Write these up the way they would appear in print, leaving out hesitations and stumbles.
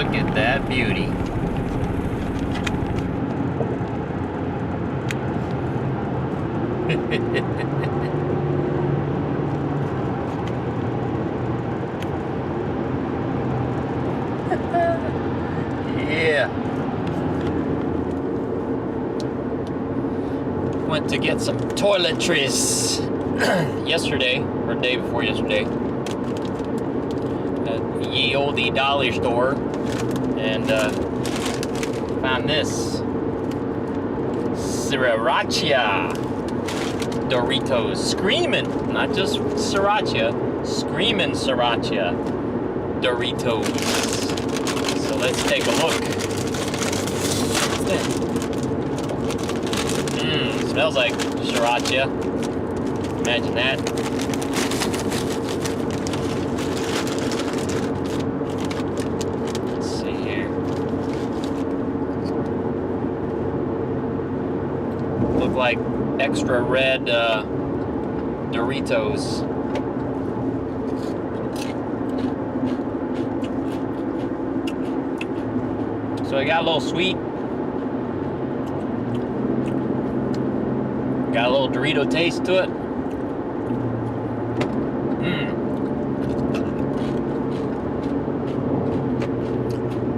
Look at that beauty. Yeah. Went to get some toiletries yesterday, or day before yesterday, at ye olde dollar store, and found this Srirachia Doritos. Screamin', not just Sriracha, Screamin Srirachia Doritos. So let's take a look. Smells like Sriracha. Imagine that. Let's see here. Look like extra red Doritos. So it got a little sweet. Got a little Dorito taste to it.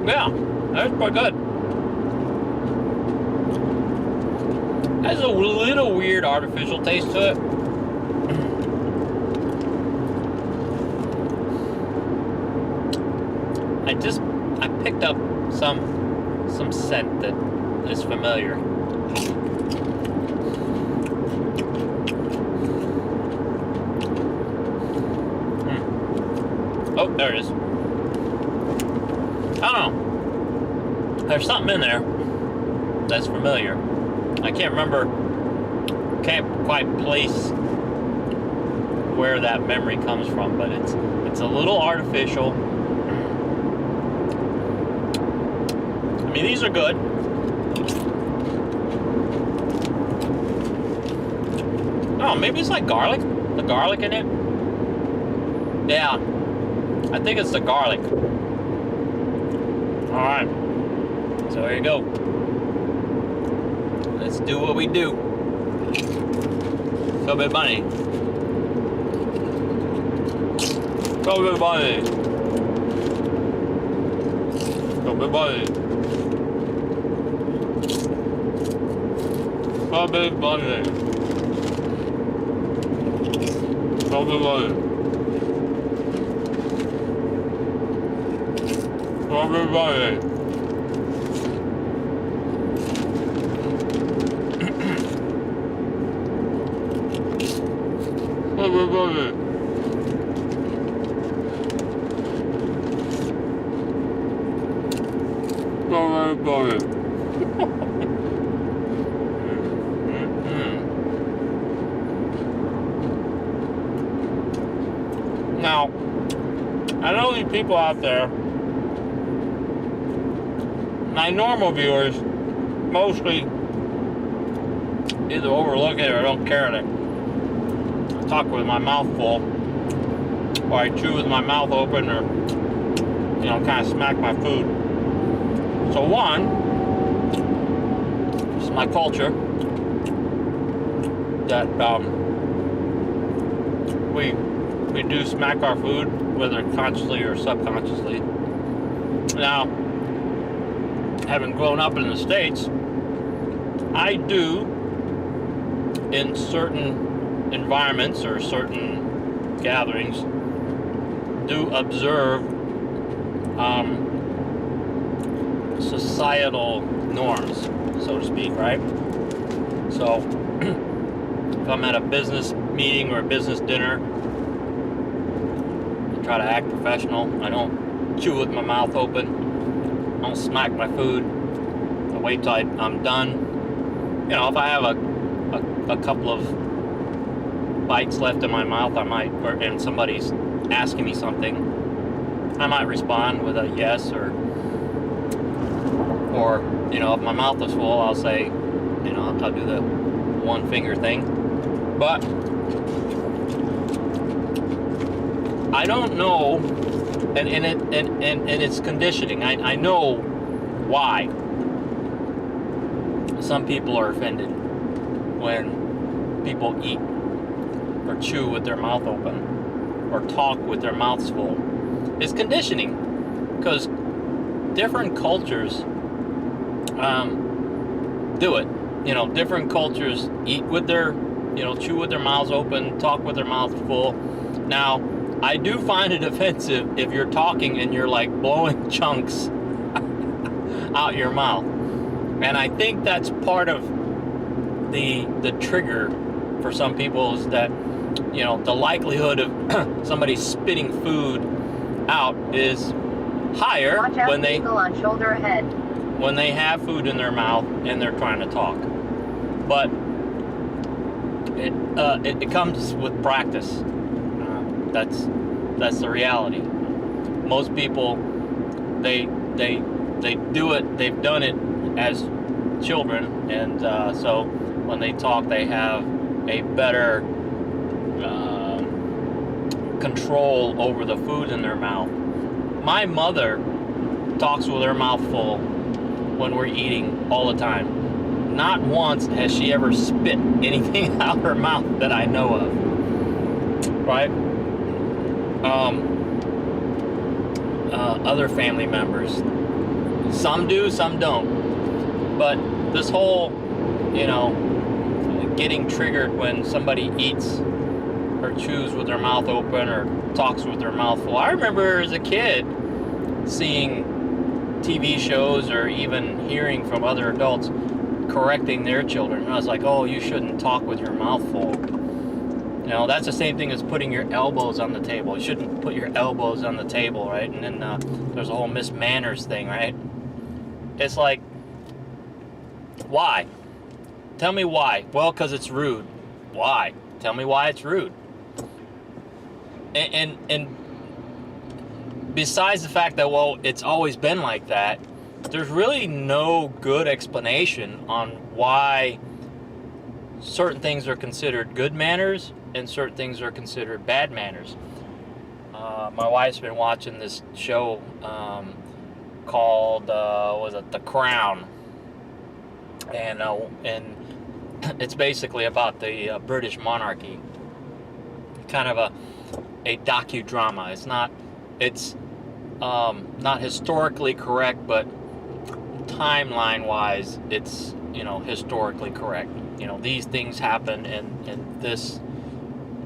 Yeah, that's quite good. Has a little weird artificial taste to it. I picked up some scent that is familiar. Oh, there it is. I don't know. There's something in there that's familiar. I can't remember, can't quite place where that memory comes from, but it's a little artificial. I mean, these are good. Oh, maybe it's like garlic. The garlic in it. Yeah, I think it's the garlic. All right, so here you go. Let's do what we do. So bit bunny. So bit bunny. So bit bunny. So bit bunny. So bit bunny. Everybody. Everybody. Everybody. Now, I know these people out there, my normal viewers, mostly either overlook it or don't care that I talk with my mouth full, or I chew with my mouth open, or kind of smack my food. So one, it's my culture that we do smack our food, whether consciously or subconsciously. Now, having grown up in the States, I do, in certain environments or certain gatherings, do observe societal norms, so to speak, right? So, if I'm at a business meeting or a business dinner, I try to act professional. I don't chew with my mouth open. I don't smack my food. I wait till I'm done. If I have a couple of bites left in my mouth, I might, and somebody's asking me something, I might respond with a yes, or if my mouth is full, I'll say, I'll do the one finger thing. But I don't know and it's conditioning. I know why some people are offended when people eat or chew with their mouth open or talk with their mouths full. It's conditioning, because different cultures do it. Different cultures eat with their, chew with their mouths open, talk with their mouths full. Now, I do find it offensive if you're talking and you're like blowing chunks out your mouth. And I think that's part of the trigger for some people, is that, the likelihood of somebody spitting food out is higher when they on shoulder ahead. when they have food in their mouth and they're trying to talk. But it comes with practice. That's the reality. Most people, they do it. They've done it as children, and so when they talk, they have a better control over the food in their mouth. My mother talks with her mouth full when we're eating all the time. Not once has she ever spit anything out her mouth that I know of. Right? Other family members, some do, some don't. But this whole, getting triggered when somebody eats or chews with their mouth open or talks with their mouth full. I remember as a kid seeing TV shows or even hearing from other adults correcting their children. And I was like, oh, you shouldn't talk with your mouth full. That's the same thing as putting your elbows on the table. You shouldn't put your elbows on the table, right? And then there's a whole Miss Manners thing, right? It's like, why? Tell me why. Well, because it's rude. Why? Tell me why it's rude. And besides the fact that, well, it's always been like that, there's really no good explanation on why certain things are considered good manners and certain things are considered bad manners. My wife's been watching this show called, The Crown? And it's basically about the British monarchy. Kind of a docudrama. It's not historically correct, but timeline-wise, it's, historically correct. These things happen in this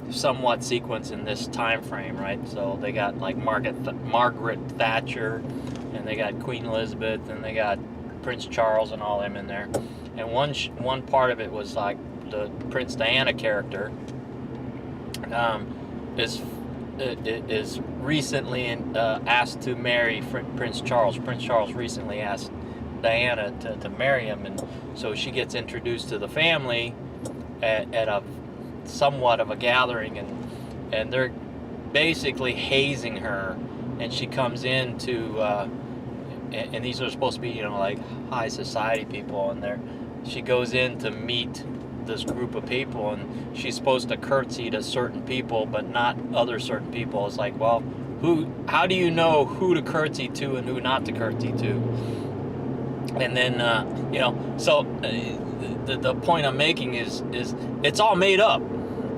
somewhat sequence in this time frame, right? So they got like Margaret Thatcher, and they got Queen Elizabeth, and they got Prince Charles and all them in there. And one part of it was like the Prince Diana character is recently asked to marry Prince Charles. Prince Charles recently asked Diana to marry him, and so she gets introduced to the family at a somewhat of a gathering, and they're basically hazing her, and she comes in to and these are supposed to be like high society people, and she goes in to meet this group of people, and she's supposed to curtsy to certain people but not other certain people. It's like, well, how do you know who to curtsy to and who not to curtsy to? And then so the point I'm making is it's all made up.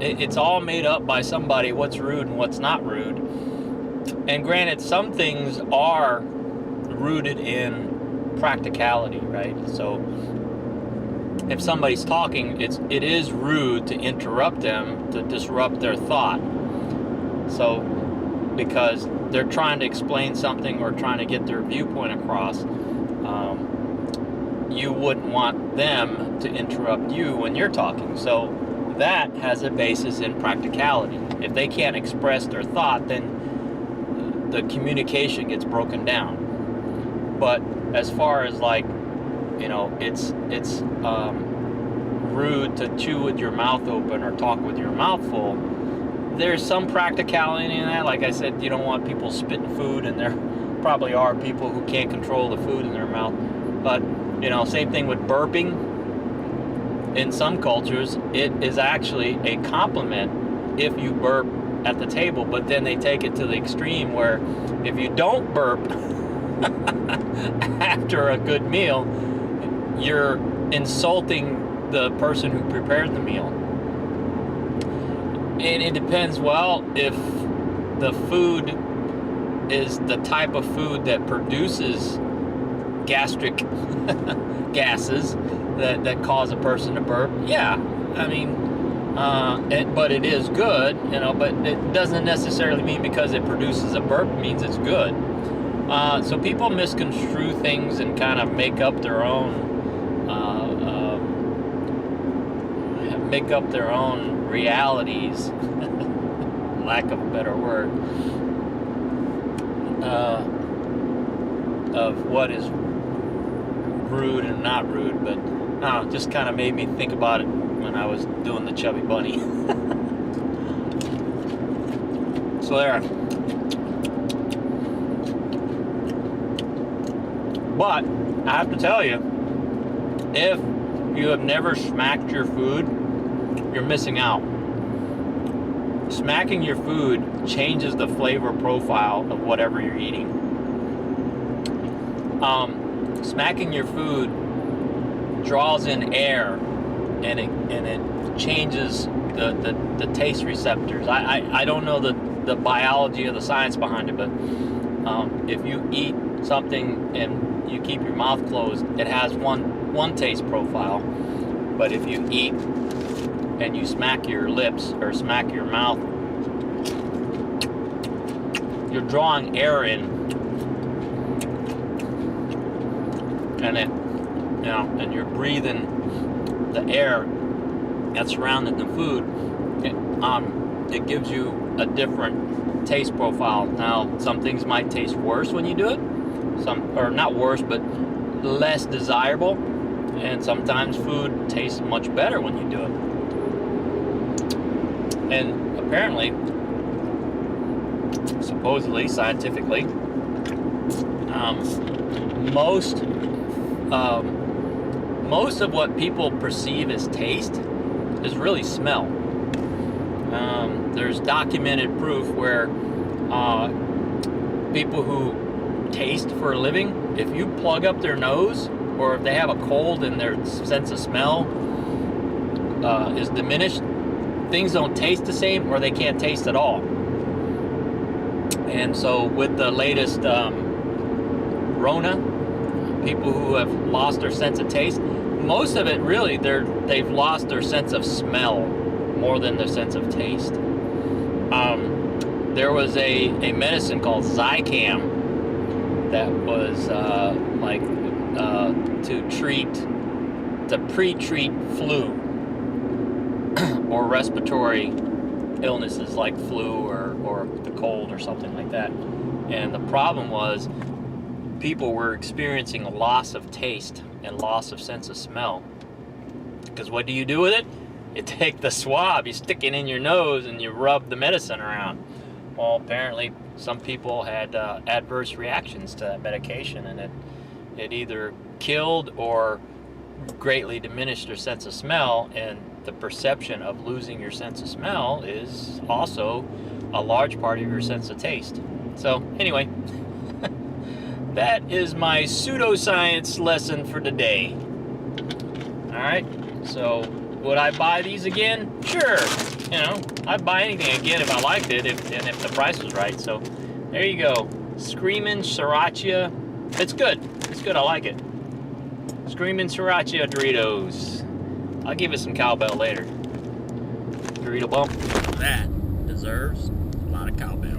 It's all made up by somebody, what's rude and what's not rude. And granted, some things are rooted in practicality, right? So if somebody's talking, it is rude to interrupt them, to disrupt their thought. So because they're trying to explain something or trying to get their viewpoint across, you wouldn't want them to interrupt you when you're talking. So that has a basis in practicality. If they can't express their thought, then the communication gets broken down. But as far as like, it's rude to chew with your mouth open or talk with your mouth full, there's some practicality in that. Like I said, you don't want people spitting food, and there probably are people who can't control the food in their mouth. But same thing with burping. In some cultures, it is actually a compliment if you burp at the table, but then they take it to the extreme where if you don't burp after a good meal, you're insulting the person who prepared the meal. And it depends, well, if the food is the type of food that produces gastric gases that cause a person to burp. Yeah, I mean, but it is good, you know, but it doesn't necessarily mean because it produces a burp means it's good. So people misconstrue things and kind of make up their own realities, lack of a better word, of what is rude and not rude, but just kind of made me think about it when I was doing the Chubby Bunny. So there. But I have to tell you, if you have never smacked your food, you're missing out. Smacking your food changes the flavor profile of whatever you're eating. Smacking your food draws in air, and it changes the taste receptors. I don't know the biology or the science behind it, but if you eat something and you keep your mouth closed, it has one taste profile. But if you eat and you smack your lips or smack your mouth, you're drawing air in, and you're breathing the air that's surrounding the food. It gives you a different taste profile. Now, some things might taste worse when you do it, or not worse, but less desirable, and sometimes food tastes much better when you do it. And apparently, supposedly, scientifically, most of what people perceive as taste is really smell. There's documented proof where people who taste for a living, if you plug up their nose, or if they have a cold and their sense of smell is diminished, things don't taste the same, or they can't taste at all. And so with the latest Rona, people who have lost their sense of taste, most of it really, they've lost their sense of smell more than their sense of taste. There was a medicine called Zicam that was to pre-treat flu or respiratory illnesses like flu or the cold or something like that. And the problem was people were experiencing a loss of taste and loss of sense of smell. Because what do you do with it? You take the swab, you stick it in your nose, and you rub the medicine around. Well, apparently some people had adverse reactions to that medication, and it either killed or greatly diminished their sense of smell. And the perception of losing your sense of smell is also a large part of your sense of taste. So anyway, that is my pseudoscience lesson for today. Alright, so would I buy these again? Sure. You know, I'd buy anything again if I liked it, and if the price was right. So there you go. Screamin Srirachia. It's good. It's good. I like it. Screamin Srirachia Doritos. I'll give it some cowbell later. Dorito bump. That deserves a lot of cowbell.